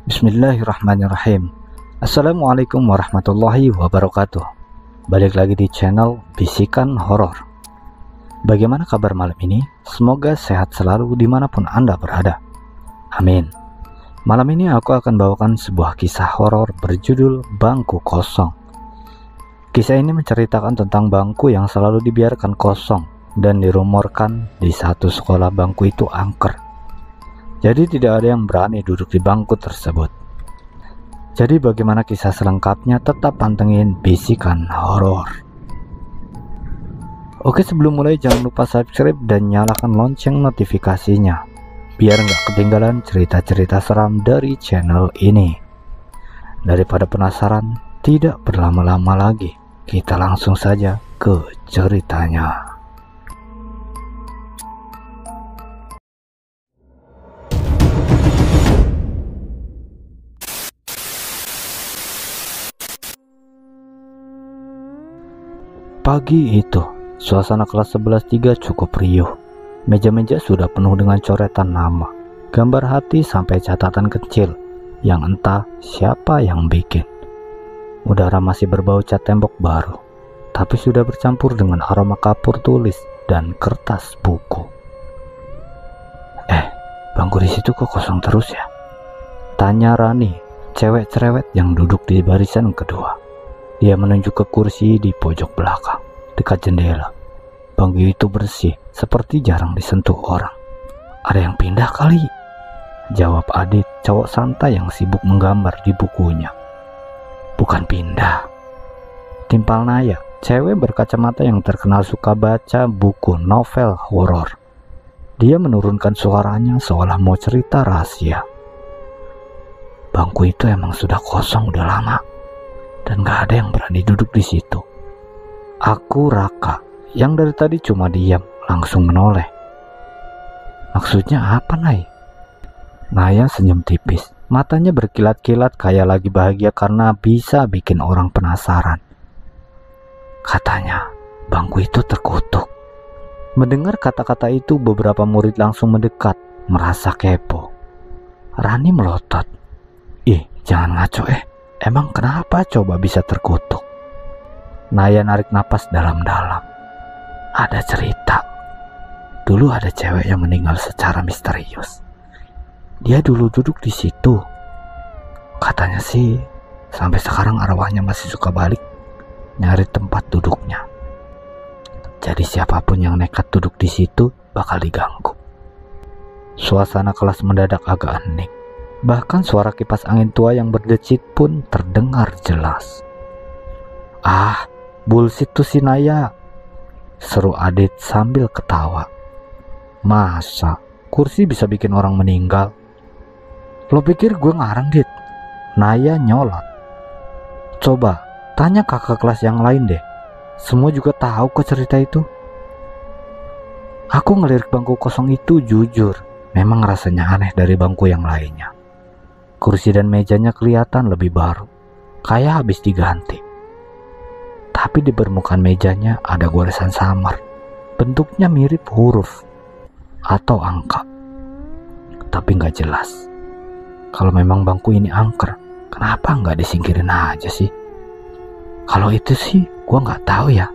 Bismillahirrahmanirrahim. Assalamualaikum warahmatullahi wabarakatuh. Balik lagi di channel Bisikan Horor. Bagaimana kabar malam ini? Semoga sehat selalu dimanapun Anda berada. Amin. Malam ini aku akan bawakan sebuah kisah horor berjudul Bangku Kosong. Kisah ini menceritakan tentang bangku yang selalu dibiarkan kosong dan dirumorkan di satu sekolah bangku itu angker. Jadi tidak ada yang berani duduk di bangku tersebut. Jadi bagaimana kisah selengkapnya, tetap pantengin Bisikan Horor. Oke, sebelum mulai jangan lupa subscribe dan nyalakan lonceng notifikasinya biar nggak ketinggalan cerita-cerita seram dari channel ini. Daripada penasaran, tidak berlama-lama lagi, kita langsung saja ke ceritanya. Pagi itu, suasana kelas 11-3 cukup riuh. Meja-meja sudah penuh dengan coretan nama, gambar hati sampai catatan kecil yang entah siapa yang bikin. Udara masih berbau cat tembok baru, tapi sudah bercampur dengan aroma kapur tulis dan kertas buku. Bangku di situ kok kosong terus ya? Tanya Rani, cewek cerewet yang duduk di barisan kedua. Dia menunjuk ke kursi di pojok belakang, dekat jendela. Bangku itu bersih, seperti jarang disentuh orang. Ada yang pindah kali? Jawab Adit, cowok santai yang sibuk menggambar di bukunya. Bukan pindah. Timpal Naya, cewek berkacamata yang terkenal suka baca buku novel horor. Dia menurunkan suaranya seolah mau cerita rahasia. Bangku itu emang sudah kosong udah lama. Dan gak ada yang berani duduk di situ. Aku Raka, yang dari tadi cuma diam, langsung menoleh. Maksudnya apa, Nay? Naya senyum tipis, matanya berkilat-kilat kayak lagi bahagia karena bisa bikin orang penasaran. Katanya, bangku itu terkutuk. Mendengar kata-kata itu, beberapa murid langsung mendekat, merasa kepo. Rani melotot. Jangan ngaco Emang kenapa coba bisa terkutuk? Naya narik napas dalam-dalam. Ada cerita. Dulu ada cewek yang meninggal secara misterius. Dia dulu duduk di situ. Katanya sih, sampai sekarang arwahnya masih suka balik nyari tempat duduknya. Jadi siapapun yang nekat duduk di situ bakal diganggu. Suasana kelas mendadak agak hening. Bahkan suara kipas angin tua yang berdecit pun terdengar jelas. Bullshit tuh si Naya, seru Adit sambil ketawa. Masa kursi bisa bikin orang meninggal? Lo pikir gue ngarang, Dit? Naya nyolot. Coba tanya kakak kelas yang lain deh. Semua juga tahu kok cerita itu. Aku ngelirik bangku kosong itu jujur, memang rasanya aneh dari bangku yang lainnya. Kursi dan mejanya kelihatan lebih baru, kayak habis diganti. Tapi di permukaan mejanya ada goresan samar. Bentuknya mirip huruf atau angka, tapi nggak jelas. Kalau memang bangku ini angker, kenapa nggak disingkirin aja sih? Kalau itu sih, gua nggak tahu ya,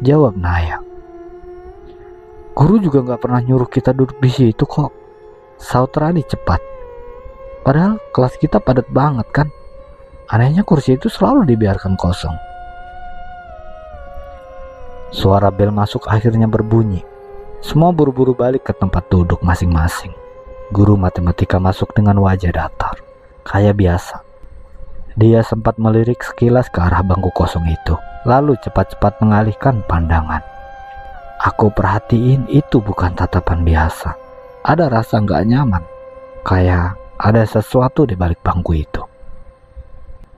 jawab Naya. Guru juga nggak pernah nyuruh kita duduk di situ kok, saut Rani cepat. Padahal kelas kita padat banget kan. Anehnya kursi itu selalu dibiarkan kosong. Suara bel masuk akhirnya berbunyi. Semua buru-buru balik ke tempat duduk masing-masing. Guru matematika masuk dengan wajah datar, kayak biasa. Dia sempat melirik sekilas ke arah bangku kosong itu, lalu cepat-cepat mengalihkan pandangan. Aku perhatiin itu bukan tatapan biasa. Ada rasa gak nyaman, kayak ada sesuatu di balik bangku itu.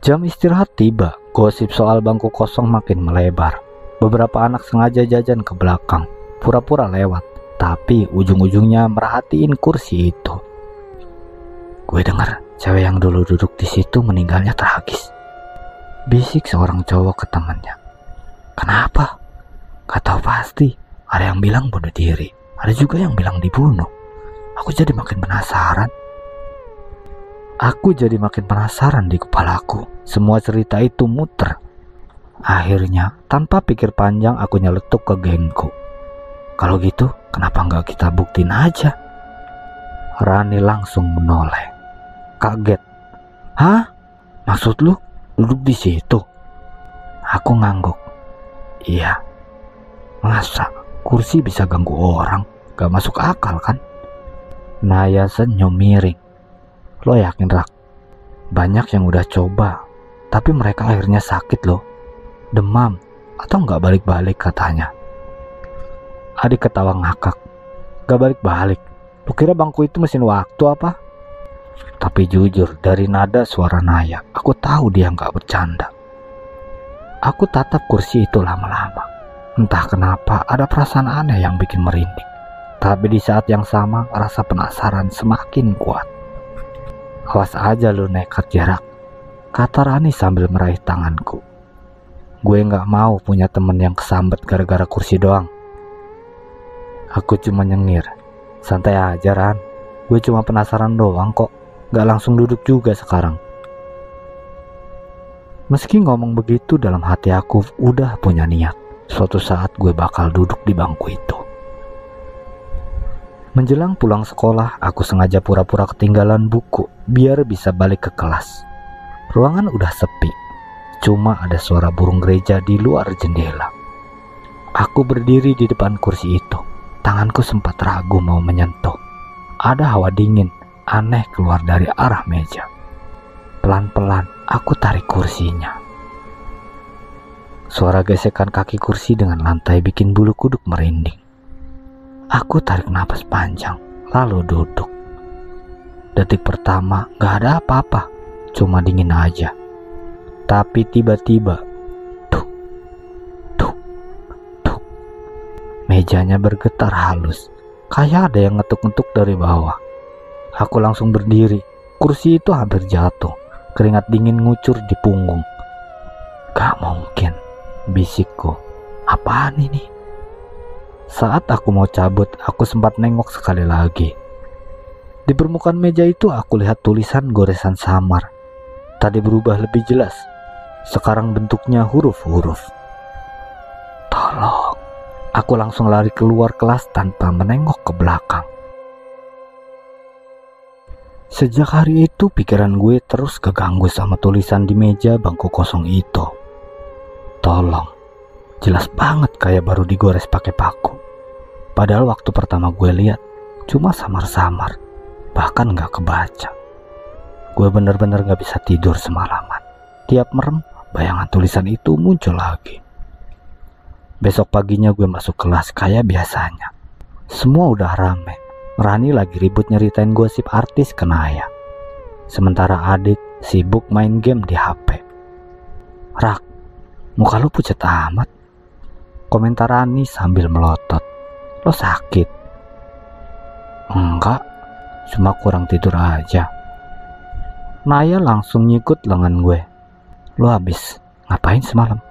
Jam istirahat tiba, gosip soal bangku kosong makin melebar. Beberapa anak sengaja jajan ke belakang, pura-pura lewat, tapi ujung-ujungnya merhatiin kursi itu. Gue dengar cewek yang dulu duduk di situ meninggalnya tragis, bisik seorang cowok ke temannya. Kenapa? Gak tahu pasti. Ada yang bilang bunuh diri, ada juga yang bilang dibunuh. Aku jadi makin penasaran. Aku jadi makin penasaran di kepalaku. Semua cerita itu muter. Akhirnya, tanpa pikir panjang, aku nyeletuk ke gengku. Kalau gitu, kenapa nggak kita buktiin aja? Rani langsung menoleh. Kaget. Hah? Maksud lu duduk di situ? Aku ngangguk. Iya. Masa kursi bisa ganggu orang? Gak masuk akal kan? Naya senyum miring. Lo yakin, Rak? Banyak yang udah coba, tapi mereka akhirnya sakit loh. Demam, atau gak balik-balik katanya. Adik ketawa ngakak. Gak balik-balik? Lo kira bangku itu mesin waktu apa? Tapi jujur, dari nada suara Naya, aku tahu dia gak bercanda. Aku tatap kursi itu lama-lama. Entah kenapa ada perasaan aneh yang bikin merinding. Tapi di saat yang sama, rasa penasaran semakin kuat. Awas aja lu nekat, Jarak, kata Rani sambil meraih tanganku. Gue gak mau punya temen yang kesambet gara-gara kursi doang. Aku cuma nyengir. Santai aja, Ran. Gue cuma penasaran doang kok. Gak langsung duduk juga sekarang. Meski ngomong begitu, dalam hati aku udah punya niat. Suatu saat gue bakal duduk di bangku itu. Menjelang pulang sekolah, aku sengaja pura-pura ketinggalan buku biar bisa balik ke kelas. Ruangan udah sepi, cuma ada suara burung gereja di luar jendela. Aku berdiri di depan kursi itu. Tanganku sempat ragu mau menyentuh. Ada hawa dingin aneh keluar dari arah meja. Pelan-pelan aku tarik kursinya. Suara gesekan kaki kursi dengan lantai bikin bulu kuduk merinding. Aku tarik napas panjang, lalu duduk. Detik pertama gak ada apa-apa, cuma dingin aja. Tapi tiba-tiba, tuk, tuk, tuk. Mejanya bergetar halus, kayak ada yang ngetuk-ngetuk dari bawah. Aku langsung berdiri, kursi itu hampir jatuh, keringat dingin ngucur di punggung. Gak mungkin, bisikku. Apaan ini? Saat aku mau cabut, aku sempat nengok sekali lagi. Di permukaan meja itu aku lihat tulisan goresan samar. Tadi berubah lebih jelas. Sekarang bentuknya huruf-huruf. Tolong. Aku langsung lari keluar kelas tanpa menengok ke belakang. Sejak hari itu pikiran gue terus keganggu sama tulisan di meja bangku kosong itu. Tolong. Jelas banget kayak baru digores pakai paku. Padahal waktu pertama gue lihat cuma samar-samar, bahkan gak kebaca. Gue bener-bener gak bisa tidur semalaman. Tiap merem, bayangan tulisan itu muncul lagi. Besok paginya gue masuk kelas kayak biasanya. Semua udah rame. Rani lagi ribut nyeritain gosip artis ke Naya. Sementara Adit sibuk main game di HP. Rak, muka lu pucat amat, komentar Rani sambil melotot. Lo sakit? Enggak, cuma kurang tidur aja. Naya langsung nyikut lengan gue. Lo habis ngapain semalam?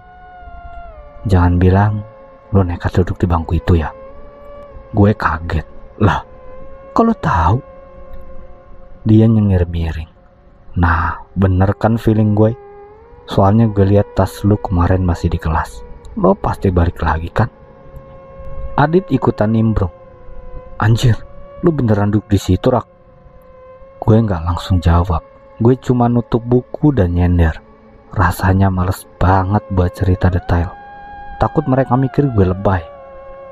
Jangan bilang lo nekat duduk di bangku itu ya. Gue kaget. Lah, kok lo tahu? Dia nyengir miring. Nah, bener kan feeling gue? Soalnya gue lihat tas lu kemarin masih di kelas. Lo pasti balik lagi kan? Adit ikutan nimbrung. Anjir, lu beneran duduk di situ, Rak? Gue gak langsung jawab. Gue cuma nutup buku dan nyender. Rasanya males banget buat cerita detail. Takut mereka mikir gue lebay.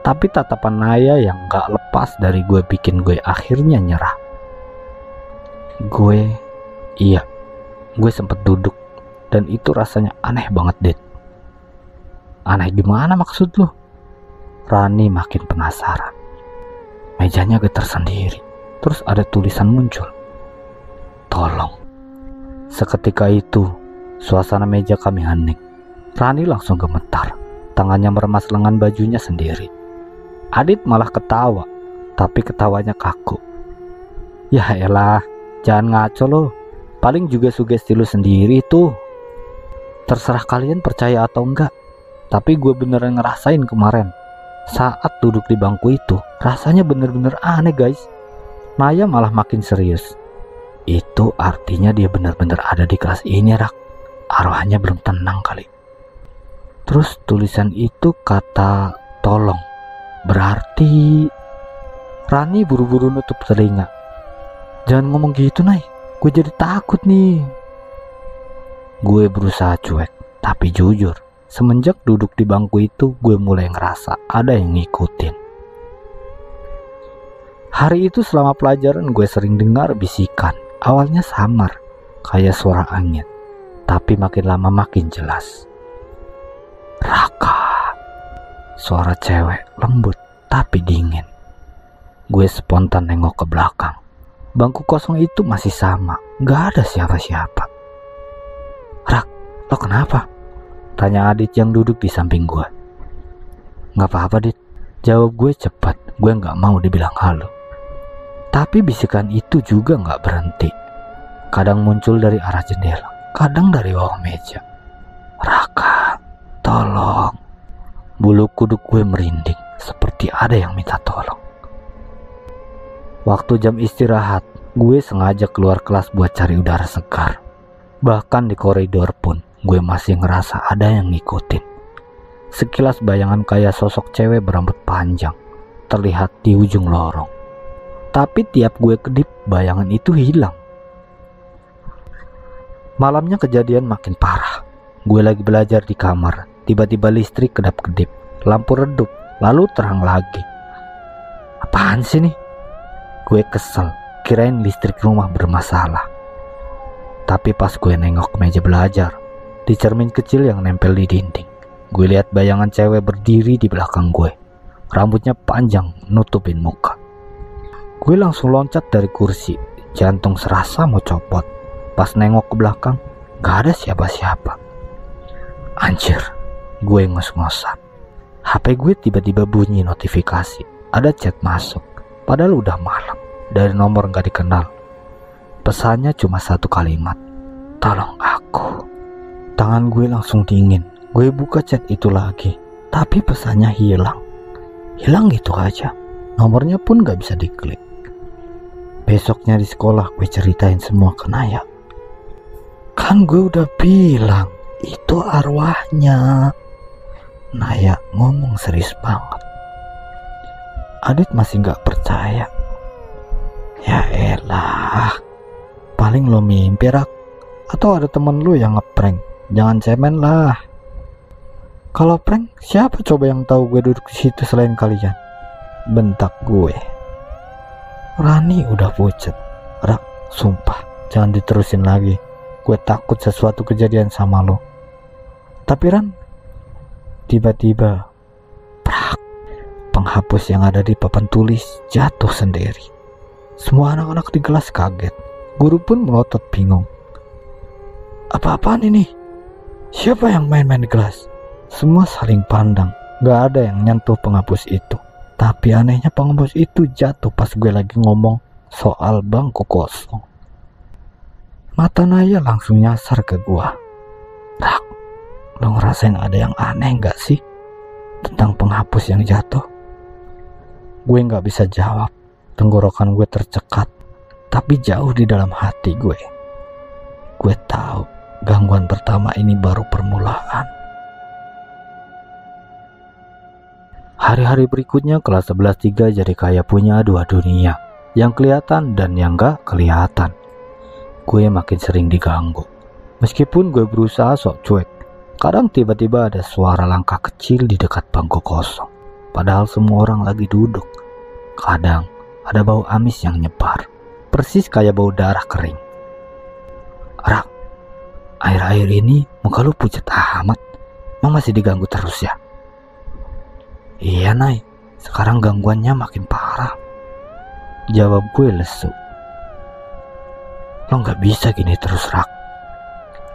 Tapi tatapan Naya yang gak lepas dari gue bikin gue akhirnya nyerah. Iya, gue sempet duduk. Dan itu rasanya aneh banget, Dit. Aneh gimana maksud lu? Rani makin penasaran. Mejanya getar sendiri. Terus ada tulisan muncul. Tolong. Seketika itu, suasana meja kami hening. Rani langsung gemetar. Tangannya meremas lengan bajunya sendiri. Adit malah ketawa. Tapi ketawanya kaku. Ya elah, jangan ngaco lo. Paling juga sugesti lu sendiri tuh. Terserah kalian percaya atau enggak. Tapi gue beneran ngerasain kemarin. Saat duduk di bangku itu, rasanya bener-bener aneh guys. Naya malah makin serius. Itu artinya dia benar-benar ada di kelas ini, Rak. Arwahnya belum tenang kali. Terus tulisan itu kata tolong. Berarti Rani buru-buru nutup telinga. Jangan ngomong gitu, Nay. Gue jadi takut nih. Gue berusaha cuek, tapi jujur, semenjak duduk di bangku itu, gue mulai ngerasa ada yang ngikutin. Hari itu selama pelajaran gue sering dengar bisikan. Awalnya samar, kayak suara angin, tapi makin lama makin jelas. Raka. Suara cewek lembut tapi dingin. Gue spontan nengok ke belakang. Bangku kosong itu masih sama, gak ada siapa-siapa. Rak, lo kenapa? Tanya Adit yang duduk di samping gue. Gak apa-apa, Dit. Jawab gue cepat, gue gak mau dibilang halo. Tapi bisikan itu juga gak berhenti. Kadang muncul dari arah jendela, kadang dari bawah meja. Raka, tolong. Bulu kuduk gue merinding, seperti ada yang minta tolong. Waktu jam istirahat, gue sengaja keluar kelas buat cari udara segar. Bahkan di koridor pun, gue masih ngerasa ada yang ngikutin. Sekilas bayangan kayak sosok cewek berambut panjang, terlihat di ujung lorong. Tapi tiap gue kedip, bayangan itu hilang. Malamnya kejadian makin parah. Gue lagi belajar di kamar, tiba-tiba listrik kedap-kedip, lampu redup, lalu terang lagi. Apaan sih nih? Gue kesel, kirain listrik rumah bermasalah. Tapi pas gue nengok ke meja belajar, di cermin kecil yang nempel di dinding, gue lihat bayangan cewek berdiri di belakang gue. Rambutnya panjang, nutupin muka. Gue langsung loncat dari kursi, jantung serasa mau copot. Pas nengok ke belakang, gak ada siapa-siapa. Anjir, gue ngos-ngosan. HP gue tiba-tiba bunyi notifikasi, ada chat masuk. Padahal udah malam, dari nomor gak dikenal. Pesannya cuma satu kalimat, tolong aku. Tangan gue langsung dingin. Gue buka chat itu lagi, tapi pesannya hilang. Hilang gitu aja. Nomornya pun gak bisa diklik. Besoknya di sekolah gue ceritain semua ke Naya. Kan gue udah bilang, itu arwahnya. Naya ngomong serius banget. Adit masih gak percaya. Ya elah, paling lo mimpi, Rak. Atau ada temen lo yang ngeprank. Jangan cemen lah. Kalau prank, siapa coba yang tahu gue duduk di situ selain kalian? Bentak gue. Rani udah pucet. Rak, sumpah, jangan diterusin lagi. Gue takut sesuatu kejadian sama lo. Tapi Ran, tiba-tiba prak, penghapus yang ada di papan tulis jatuh sendiri. Semua anak-anak di kelas kaget. Guru pun melotot bingung. Apa-apaan ini? Siapa yang main-main di kelas? Semua saling pandang. Gak ada yang nyentuh penghapus itu. Tapi anehnya penghapus itu jatuh pas gue lagi ngomong soal bangku kosong. Mata Naya langsung nyasar ke gua. Rak, lo ngerasain ada yang aneh gak sih tentang penghapus yang jatuh? Gue gak bisa jawab. Tenggorokan gue tercekat, tapi jauh di dalam hati gue. Gue tahu gangguan pertama ini baru permulaan. Hari-hari berikutnya kelas 11-3 jadi kayak punya dua dunia, yang kelihatan dan yang gak kelihatan. Gue makin sering diganggu. Meskipun gue berusaha sok cuek, kadang tiba-tiba ada suara langkah kecil di dekat bangku kosong. Padahal semua orang lagi duduk. Kadang ada bau amis yang nyebar, persis kayak bau darah kering. Rak, akhir-akhir ini muka lu pucat amat. Emang masih diganggu terus ya? Iya, Nay, sekarang gangguannya makin parah. Jawab gue lesu. Lo gak bisa gini terus, Rak,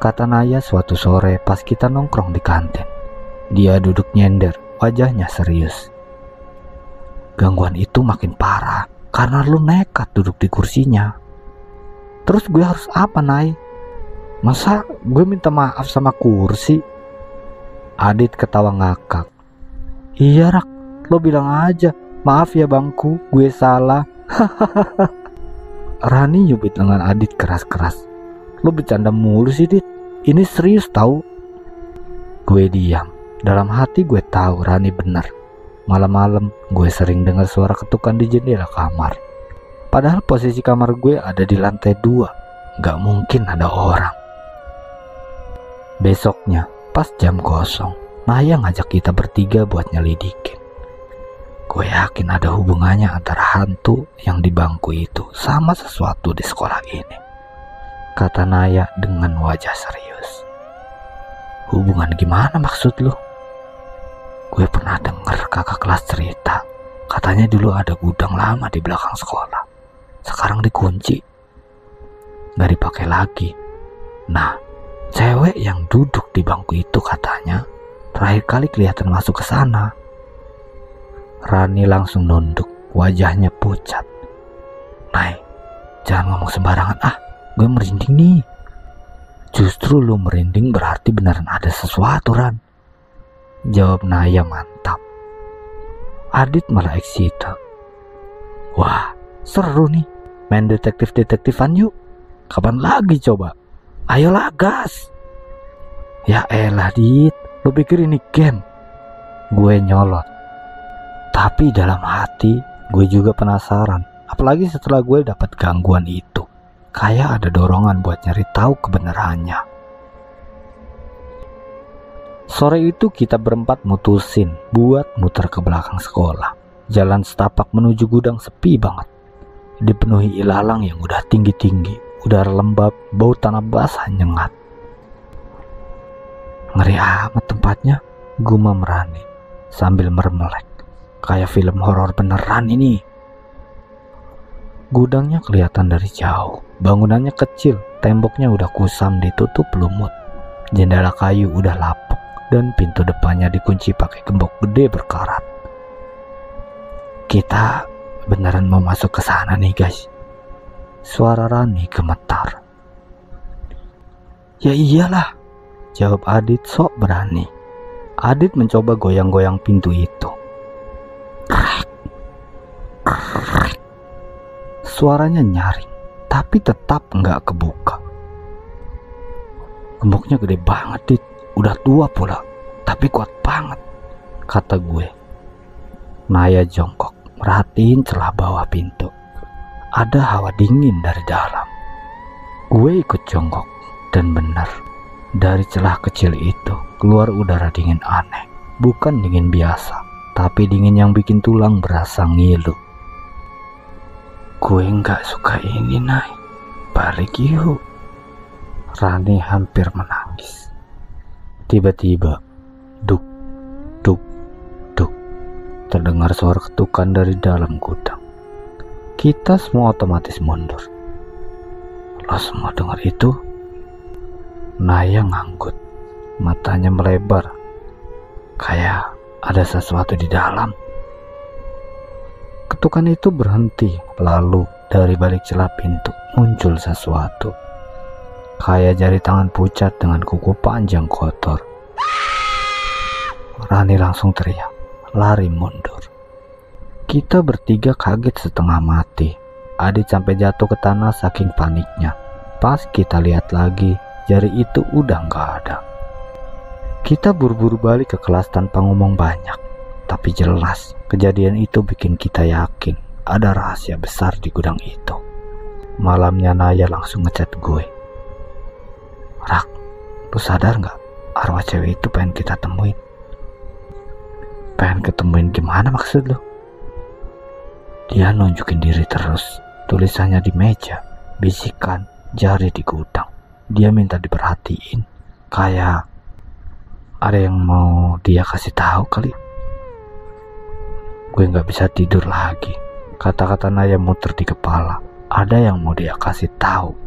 kata Naya suatu sore pas kita nongkrong di kantin. Dia duduk nyender, wajahnya serius. Gangguan itu makin parah karena lu nekat duduk di kursinya. Terus gue harus apa, Nay? Masa gue minta maaf sama kursi? Adit ketawa ngakak. Iya, Rak, lo bilang aja, maaf ya bangku, gue salah. Rani nyubit dengan Adit keras-keras. Lu bercanda mulu sih, Dit. Ini serius tahu. Gue diam. Dalam hati gue tahu Rani benar. Malam-malam gue sering dengar suara ketukan di jendela kamar. Padahal posisi kamar gue ada di lantai 2. Gak mungkin ada orang. Besoknya pas jam kosong, Naya ngajak kita bertiga buat nyelidikin. Gue yakin ada hubungannya antara hantu yang di bangku itu sama sesuatu di sekolah ini, kata Naya dengan wajah serius. Hubungan gimana maksud lu? Gue pernah denger kakak kelas cerita, katanya dulu ada gudang lama di belakang sekolah. Sekarang dikunci, gak dipakai lagi. Nah, cewek yang duduk di bangku itu katanya terakhir kali kelihatan masuk ke sana. Rani langsung nunduk, wajahnya pucat. Nay, jangan ngomong sembarangan gue merinding nih. Justru lu merinding berarti beneran ada sesuatu, Ran, jawab Naya mantap. Adit malah excited. Wah, seru nih, main detektif-detektifan yuk. Kapan lagi coba? Ayolah gas. Ya elah Dit, lu pikir ini game? Gue nyolot. Tapi dalam hati gue juga penasaran, apalagi setelah gue dapat gangguan itu. Kayak ada dorongan buat nyari tahu kebenarannya. Sore itu kita berempat mutusin buat muter ke belakang sekolah. Jalan setapak menuju gudang sepi banget, dipenuhi ilalang yang udah tinggi-tinggi, udara lembab, bau tanah basah nyengat. Ngeri amat tempatnya, gumam Rani sambil mermelek. Kayak film horor beneran ini. Gudangnya kelihatan dari jauh. Bangunannya kecil, temboknya udah kusam ditutup lumut. Jendela kayu udah lapuk dan pintu depannya dikunci pakai gembok gede berkarat. Kita beneran mau masuk ke sana nih, guys. Suara Rani gemetar. Ya iyalah, jawab Adit sok berani. Adit mencoba goyang-goyang pintu itu. Suaranya nyaring, tapi tetap nggak kebuka. Gemboknya gede banget, Dit. Udah tua pula, tapi kuat banget, kata gue. Naya jongkok, merhatiin celah bawah pintu. Ada hawa dingin dari dalam. Gue ikut jongkok, dan benar, dari celah kecil itu keluar udara dingin aneh. Bukan dingin biasa, tapi dingin yang bikin tulang berasa ngilu. Gue nggak suka ini, Nay. Balik yuk. Rani hampir menangis. Tiba-tiba, duk, duk, duk, terdengar suara ketukan dari dalam gudang. Kita semua otomatis mundur. Lo semua dengar itu? Naya nganggut, matanya melebar, kayak ada sesuatu di dalam. Ketukan itu berhenti, lalu dari balik celah pintu muncul sesuatu. Kayak jari tangan pucat dengan kuku panjang kotor. Rani langsung teriak, lari mundur. Kita bertiga kaget setengah mati. Adit sampai jatuh ke tanah saking paniknya. Pas kita lihat lagi, jari itu udah gak ada. Kita buru-buru balik ke kelas tanpa ngomong banyak. Tapi jelas, kejadian itu bikin kita yakin ada rahasia besar di gudang itu. Malamnya Naya langsung ngechat gue. Rak, lu sadar gak? Arwah cewek itu pengen kita temuin. Pengen ketemuin gimana maksud lu? Dia nunjukin diri terus. Tulisannya di meja, bisikan, jari di gudang. Dia minta diperhatiin. Kayak ada yang mau dia kasih tahu kali. Gue gak bisa tidur lagi. Kata-kata Naya muter di kepala. Ada yang mau dia kasih tahu.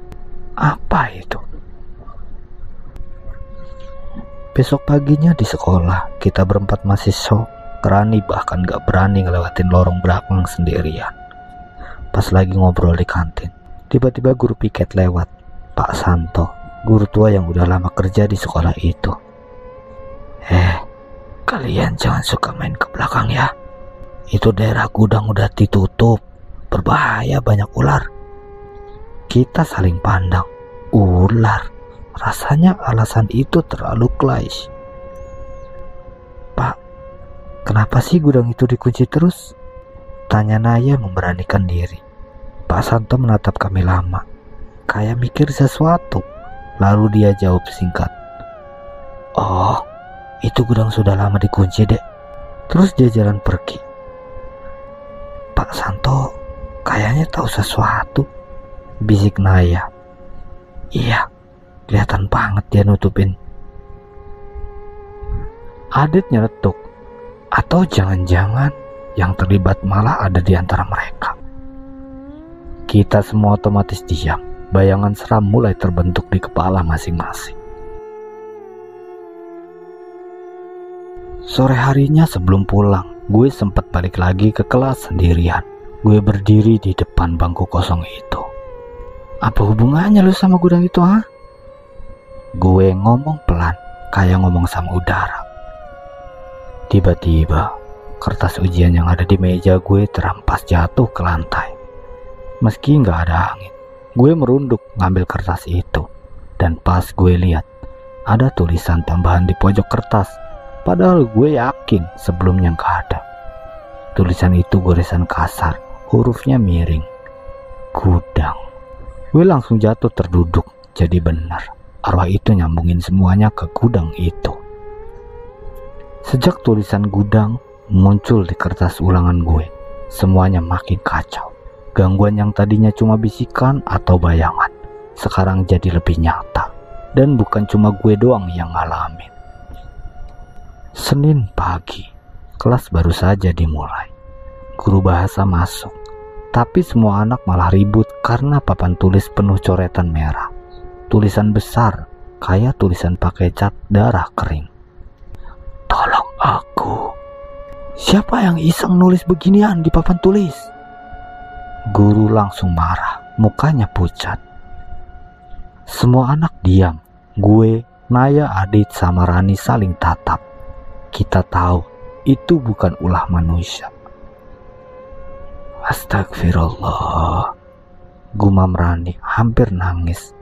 Apa itu? Besok paginya di sekolah, kita berempat masih shock. Rani bahkan gak berani ngelewatin lorong belakang sendirian. Pas lagi ngobrol di kantin, tiba-tiba guru piket lewat. Pak Santo, guru tua yang udah lama kerja di sekolah itu. Kalian jangan suka main ke belakang ya. Itu daerah gudang udah ditutup. Berbahaya, banyak ular. Kita saling pandang. Ular. Rasanya alasan itu terlalu klise. Pak, kenapa sih gudang itu dikunci terus? Tanya Naya memberanikan diri. Pak Santo menatap kami lama, kayak mikir sesuatu. Lalu dia jawab singkat. Oh, itu gudang sudah lama dikunci, Dek. Terus dia jalan pergi. Pak Santo kayaknya tahu sesuatu, bisik Naya. Iya, kelihatan banget dia nutupin. Adit nyeletuk. Atau jangan-jangan yang terlibat malah ada di antara mereka. Kita semua otomatis diam. Bayangan seram mulai terbentuk di kepala masing-masing. Sore harinya sebelum pulang, gue sempat balik lagi ke kelas sendirian. Gue berdiri di depan bangku kosong itu. Apa hubungannya lu sama gudang itu, ha? Gue ngomong pelan, kayak ngomong sama udara. Tiba-tiba, kertas ujian yang ada di meja gue terampas jatuh ke lantai. Meski nggak ada angin, gue merunduk ngambil kertas itu. Dan pas gue lihat, ada tulisan tambahan di pojok kertas. Padahal gue yakin sebelumnya nggak ada. Tulisan itu goresan kasar, hurufnya miring. Gudang. Gue langsung jatuh terduduk. Jadi benar, arwah itu nyambungin semuanya ke gudang itu. Sejak tulisan gudang muncul di kertas ulangan gue, semuanya makin kacau. Gangguan yang tadinya cuma bisikan atau bayangan, sekarang jadi lebih nyata. Dan bukan cuma gue doang yang ngalamin. Senin pagi, kelas baru saja dimulai. Guru bahasa masuk, tapi semua anak malah ribut karena papan tulis penuh coretan merah. Tulisan besar, kayak tulisan pakai cat darah kering. Tolong aku. Siapa yang iseng nulis beginian di papan tulis? Guru langsung marah, mukanya pucat. Semua anak diam. Gue, Naya, Adit, sama Rani saling tatap. Kita tahu itu bukan ulah manusia. Astagfirullah, gumam Rani hampir nangis.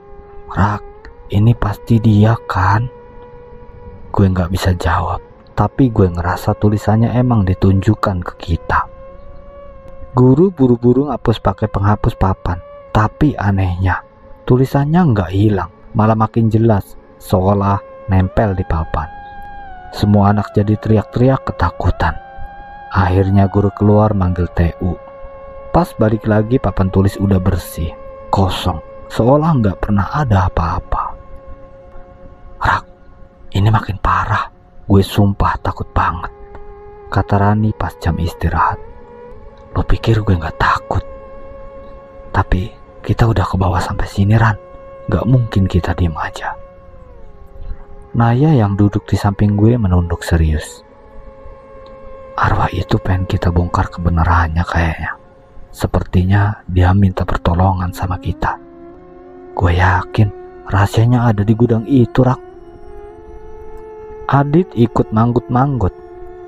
Rak, ini pasti dia kan? Gue gak bisa jawab, tapi gue ngerasa tulisannya emang ditunjukkan ke kita. Guru buru-buru ngapus pakai penghapus papan, tapi anehnya tulisannya nggak hilang, malah makin jelas, seolah nempel di papan. Semua anak jadi teriak-teriak ketakutan. Akhirnya guru keluar manggil TU. Pas balik lagi papan tulis udah bersih, kosong, seolah nggak pernah ada apa-apa. Rak, ini makin parah. Gue sumpah takut banget, kata Rani pas jam istirahat. Lo pikir gue nggak takut? Tapi kita udah ke bawah sampai sini, Ran. Nggak mungkin kita diem aja. Naya yang duduk di samping gue menunduk serius. Arwah itu pengen kita bongkar kebenarannya kayaknya. Sepertinya dia minta pertolongan sama kita. Gue yakin rahasianya ada di gudang itu, Rak. Adit ikut manggut-manggut.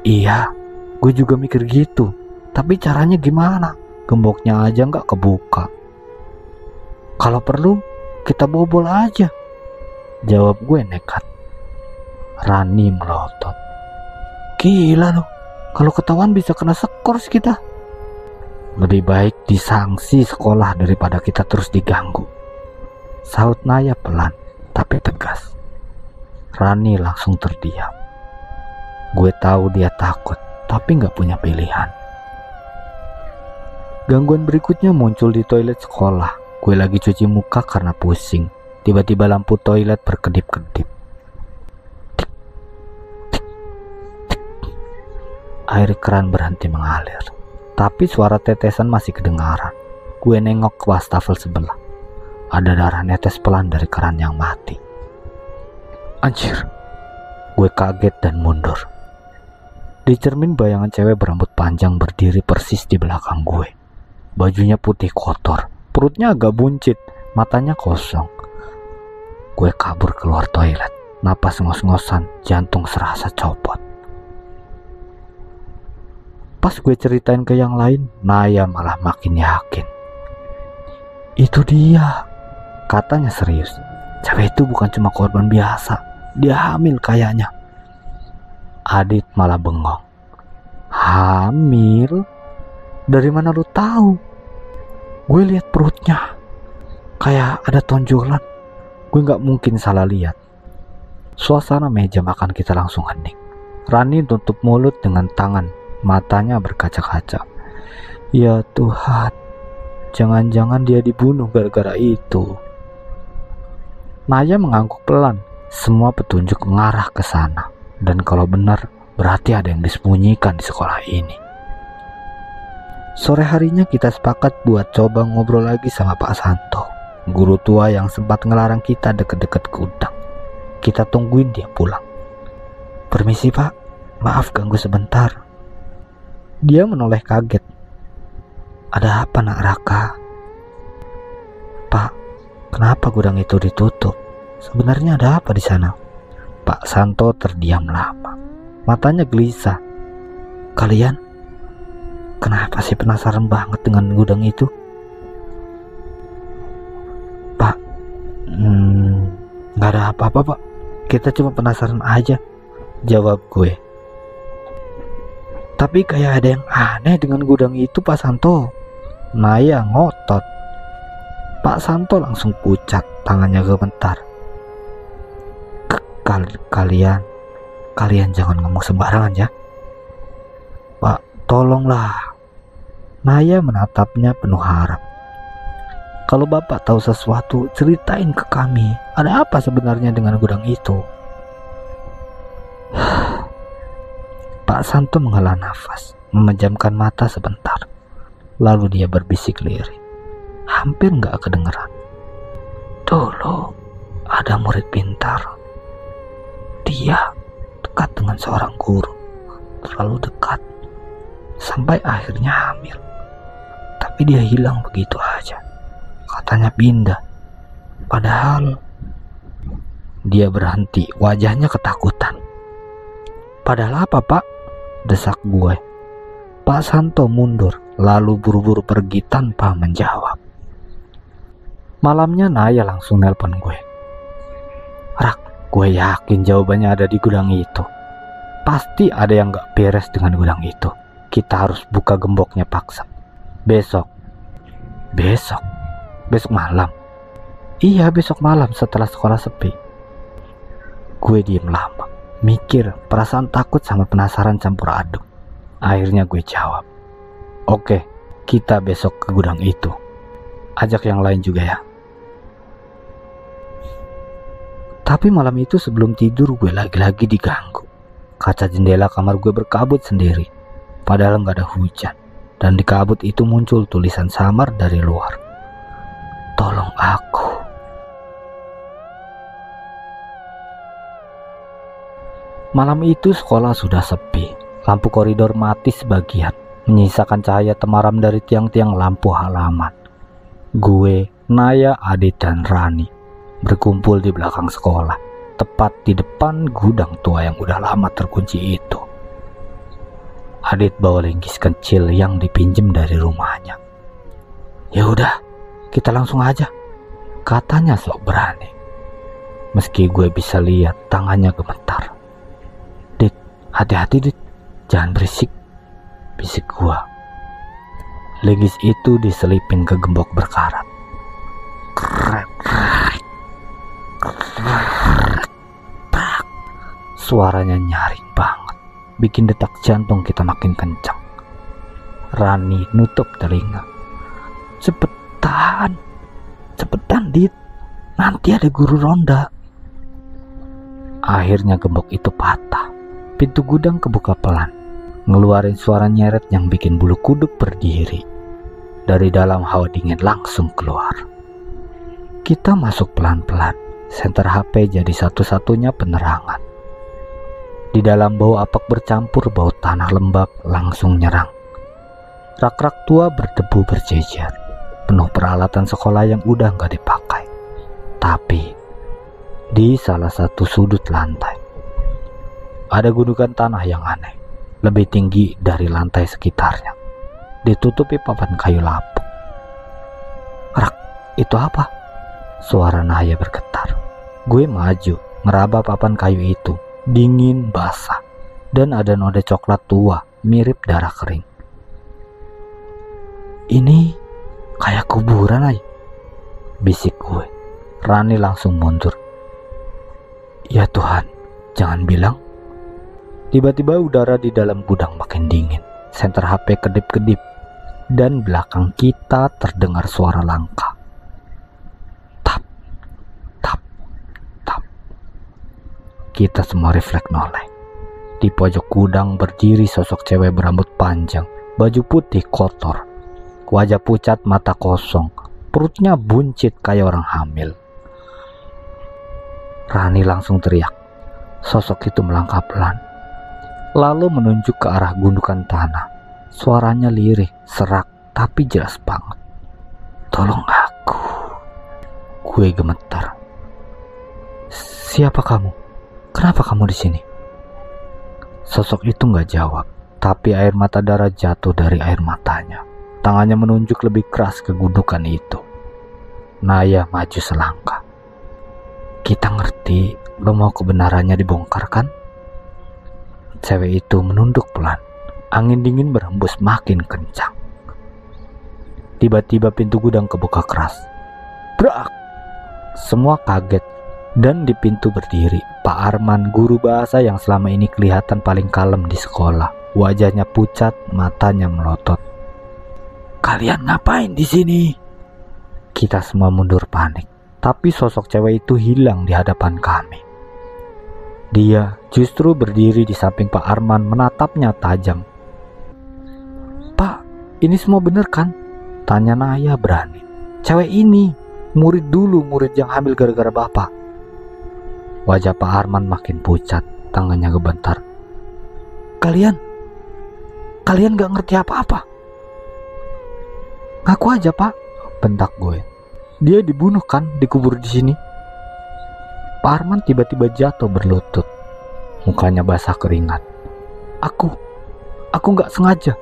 Iya, gue juga mikir gitu. Tapi caranya gimana? Gemboknya aja nggak kebuka. Kalau perlu, kita bobol aja, jawab gue nekat. Rani melotot. Gila loh, kalau ketahuan bisa kena skors kita. Lebih baik disangsi sekolah daripada kita terus diganggu, saut Naya pelan tapi tegas. Rani langsung terdiam. Gue tahu dia takut, tapi gak punya pilihan. Gangguan berikutnya muncul di toilet sekolah. Gue lagi cuci muka karena pusing. Tiba-tiba lampu toilet berkedip-kedip. Air keran berhenti mengalir, tapi suara tetesan masih kedengaran. Gue nengok ke wastafel sebelah. Ada darah netes pelan dari keran yang mati. Anjir, gue kaget dan mundur. Di cermin bayangan cewek berambut panjang berdiri persis di belakang gue. Bajunya putih kotor, perutnya agak buncit, matanya kosong. Gue kabur keluar toilet, napas ngos-ngosan, jantung serasa copot. Pas gue ceritain ke yang lain, Naya malah makin yakin. Itu dia, Katanya serius. Cewek itu bukan cuma korban biasa, dia hamil kayaknya. Adit malah bengong. Hamil? Dari mana lu tahu? Gue lihat perutnya, kayak ada tonjolan. Gue gak mungkin salah lihat. Suasana meja makan kita langsung hening. Rani tutup mulut dengan tangan, matanya berkaca-kaca. Ya Tuhan, jangan-jangan dia dibunuh gara-gara itu. Naya mengangguk pelan. Semua petunjuk mengarah ke sana. Dan kalau benar, berarti ada yang disembunyikan di sekolah ini. Sore harinya kita sepakat buat coba ngobrol lagi sama Pak Santo, guru tua yang sempat ngelarang kita deket-deket gudang. Kita tungguin dia pulang. Permisi Pak, maaf ganggu sebentar. Dia menoleh kaget. Ada apa nak Raka? Pak, kenapa gudang itu ditutup? Sebenarnya ada apa di sana? Pak Santo terdiam lama. Matanya gelisah. Kalian kenapa sih penasaran banget dengan gudang itu? Pak, gak ada apa-apa Pak. Kita cuma penasaran aja, jawab gue. Tapi kayak ada yang aneh dengan gudang itu Pak Santo. Naya ngotot. Pak Santo langsung pucat, tangannya gemetar. Kalian jangan ngomong sembarangan ya. Pak, tolonglah. Naya menatapnya penuh harap. Kalau Bapak tahu sesuatu, ceritain ke kami. Ada apa sebenarnya dengan gudang itu? Pak Santo menghela nafas, memejamkan mata sebentar. Lalu dia berbisik lirih. Hampir gak kedengeran. Dulu ada murid pintar. Dia dekat dengan seorang guru. Terlalu dekat. Sampai akhirnya hamil. Tapi dia hilang begitu aja. Katanya pindah. Padahal dia berhenti, wajahnya ketakutan. Padahal apa Pak? Desak gue. Pak Santo mundur, lalu buru-buru pergi tanpa menjawab. Malamnya Naya langsung nelpon gue. Rak, gue yakin jawabannya ada di gudang itu. Pasti ada yang gak beres dengan gudang itu. Kita harus buka gemboknya paksa. Besok malam. Iya, besok malam setelah sekolah sepi. Gue diem lama, mikir, perasaan takut sama penasaran campur aduk. Akhirnya gue jawab, oke, kita besok ke gudang itu. Ajak yang lain juga ya. Tapi malam itu sebelum tidur gue lagi-lagi diganggu. Kaca jendela kamar gue berkabut sendiri. Padahal gak ada hujan. Dan di kabut itu muncul tulisan samar dari luar. Tolong aku. Malam itu sekolah sudah sepi. Lampu koridor mati sebagian, menyisakan cahaya temaram dari tiang-tiang lampu halaman. Gue, Naya, Adit, dan Rani berkumpul di belakang sekolah, tepat di depan gudang tua yang udah lama terkunci itu. Adit bawa linggis kecil yang dipinjem dari rumahnya. Ya udah, kita langsung aja, katanya sok berani. Meski gue bisa lihat tangannya gemetar. Dit, hati-hati Dit, jangan berisik, bisik gue. Linggis itu diselipin ke gembok berkarat. Suaranya nyaring banget, bikin detak jantung kita makin kencang. Rani nutup telinga. Cepetan Dit, nanti ada guru ronda. Akhirnya gembok itu patah. Pintu gudang kebuka pelan, ngeluarin suara nyeret yang bikin bulu kuduk berdiri. Dari dalam hawa dingin langsung keluar. Kita masuk pelan-pelan. Senter HP jadi satu-satunya penerangan. Di dalam bau apak bercampur bau tanah lembab langsung nyerang. Rak-rak tua berdebu berjejer, penuh peralatan sekolah yang udah gak dipakai. Tapi di salah satu sudut lantai ada gundukan tanah yang aneh, lebih tinggi dari lantai sekitarnya, ditutupi papan kayu lapuk. Rak, itu apa? Suara Naya bergetar. Gue maju, ngeraba papan kayu itu. Dingin, basah, dan ada noda coklat tua, mirip darah kering. Ini kayak kuburan, Ay, bisik gue. Rani langsung mundur. Ya Tuhan, jangan bilang. Tiba-tiba udara di dalam gudang makin dingin. Senter HP kedip-kedip. Dan belakang kita terdengar suara langkah. Tap, tap, tap. Kita semua refleks noleh. Di pojok gudang berdiri sosok cewek berambut panjang, baju putih kotor, wajah pucat, mata kosong, perutnya buncit kayak orang hamil. Rani langsung teriak. Sosok itu melangkah pelan, lalu menunjuk ke arah gundukan tanah. Suaranya lirih, serak, tapi jelas banget. Tolong aku. Gue gemetar. Siapa kamu? Kenapa kamu di sini? Sosok itu nggak jawab, tapi air mata darah jatuh dari air matanya. Tangannya menunjuk lebih keras ke gundukan itu. Naya maju selangkah. Kita ngerti lo mau kebenarannya dibongkar kan? Cewek itu menunduk pelan. Angin dingin berhembus makin kencang. Tiba-tiba pintu gudang kebuka keras. Brak! Semua kaget dan di pintu berdiri Pak Arman, guru bahasa yang selama ini kelihatan paling kalem di sekolah. Wajahnya pucat, matanya melotot. Kalian ngapain di sini? Kita semua mundur panik, tapi sosok cewek itu hilang di hadapan kami. Dia justru berdiri di samping Pak Arman, menatapnya tajam. Pak, ini semua bener kan? Tanya Naya berani. Cewek ini, murid dulu, murid yang hamil gara-gara bapak. Wajah Pak Arman makin pucat, tangannya gemetar. Kalian gak ngerti apa-apa. Ngaku aja Pak, bentak gue. Dia dibunuh kan, dikubur di sini. Pak Arman tiba-tiba jatuh berlutut, mukanya basah keringat. Aku gak sengaja.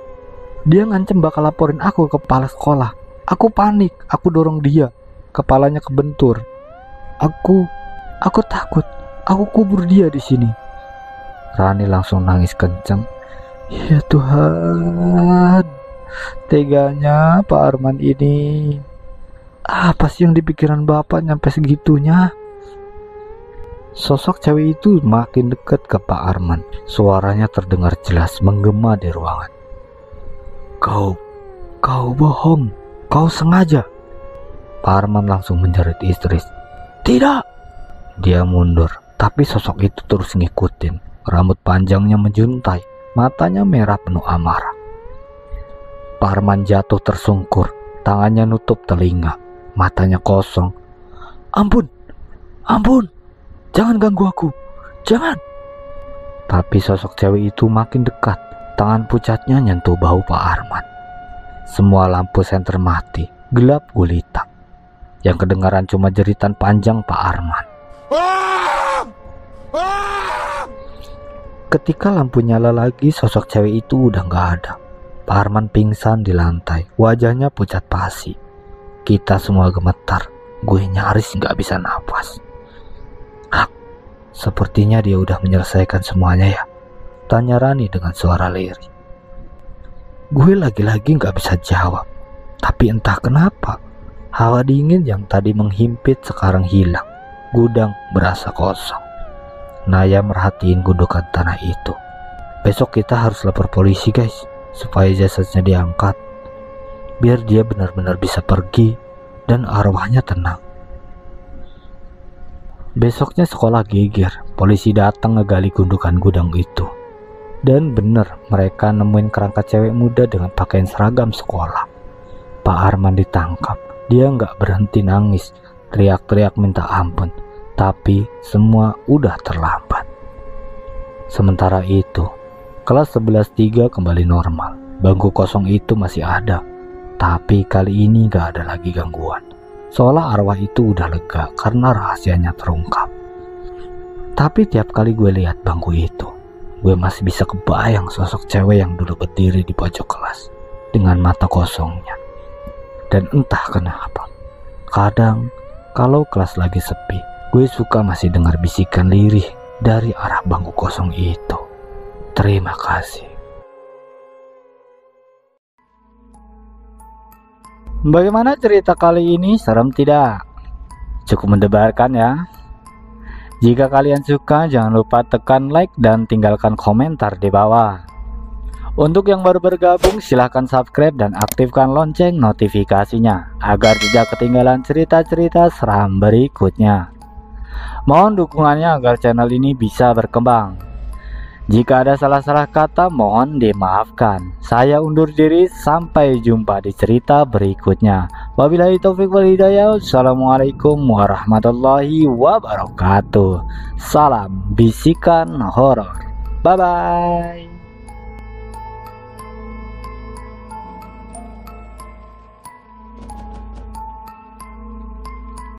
Dia ngancem bakal laporin aku ke kepala sekolah. Aku panik, aku dorong dia. Kepalanya kebentur. Aku takut. Aku kubur dia di sini. Rani langsung nangis kenceng. Ya Tuhan, teganya Pak Arman ini. Apa sih yang dipikiran bapak nyampe segitunya? Sosok cewek itu makin dekat ke Pak Arman. Suaranya terdengar jelas menggema di ruangan. Kau bohong, kau sengaja. Pak Arman langsung menjerit histeris. Tidak. Dia mundur, tapi sosok itu terus ngikutin. Rambut panjangnya menjuntai, matanya merah penuh amarah. Pak Arman jatuh tersungkur, tangannya nutup telinga, matanya kosong. Ampun, jangan ganggu aku, jangan. Tapi sosok cewek itu makin dekat. Tangan pucatnya nyentuh bahu Pak Arman. Semua lampu senter mati, gelap gulita. Yang kedengaran cuma jeritan panjang Pak Arman. Ketika lampu nyala lagi, sosok cewek itu udah gak ada. Pak Arman pingsan di lantai, wajahnya pucat pasi. Kita semua gemetar, gue nyaris gak bisa nafas. Sepertinya dia udah menyelesaikan semuanya ya, tanya Rani dengan suara lirih. Gue lagi-lagi gak bisa jawab. Tapi entah kenapa, hawa dingin yang tadi menghimpit sekarang hilang. Gudang berasa kosong. Naya merhatiin gundukan tanah itu. Besok kita harus lapor polisi guys, supaya jasadnya diangkat. Biar dia benar-benar bisa pergi dan arwahnya tenang. Besoknya sekolah geger. Polisi datang ngegali gundukan gudang itu. Dan bener, mereka nemuin kerangka cewek muda dengan pakaian seragam sekolah. Pak Arman ditangkap. Dia nggak berhenti nangis, teriak-teriak minta ampun. Tapi semua udah terlambat. Sementara itu, kelas 11-3 kembali normal. Bangku kosong itu masih ada. Tapi kali ini gak ada lagi gangguan. Seolah arwah itu udah lega karena rahasianya terungkap. Tapi tiap kali gue lihat bangku itu, gue masih bisa kebayang sosok cewek yang dulu berdiri di pojok kelas dengan mata kosongnya. Dan entah kenapa, kadang Kalau kelas lagi sepi, gue suka masih dengar bisikan lirih dari arah bangku kosong itu. Terima kasih. Bagaimana cerita kali ini? Serem tidak? Cukup mendebarkan ya? Jika kalian suka, jangan lupa tekan like dan tinggalkan komentar di bawah. Untuk yang baru bergabung, silahkan subscribe dan aktifkan lonceng notifikasinya agar tidak ketinggalan cerita-cerita seram berikutnya. Mohon dukungannya agar channel ini bisa berkembang. Jika ada salah-salah kata, mohon dimaafkan. Saya undur diri, sampai jumpa di cerita berikutnya. Wabillahi taufiq wal hidayah. Assalamualaikum warahmatullahi wabarakatuh. Salam bisikan horor. Bye bye.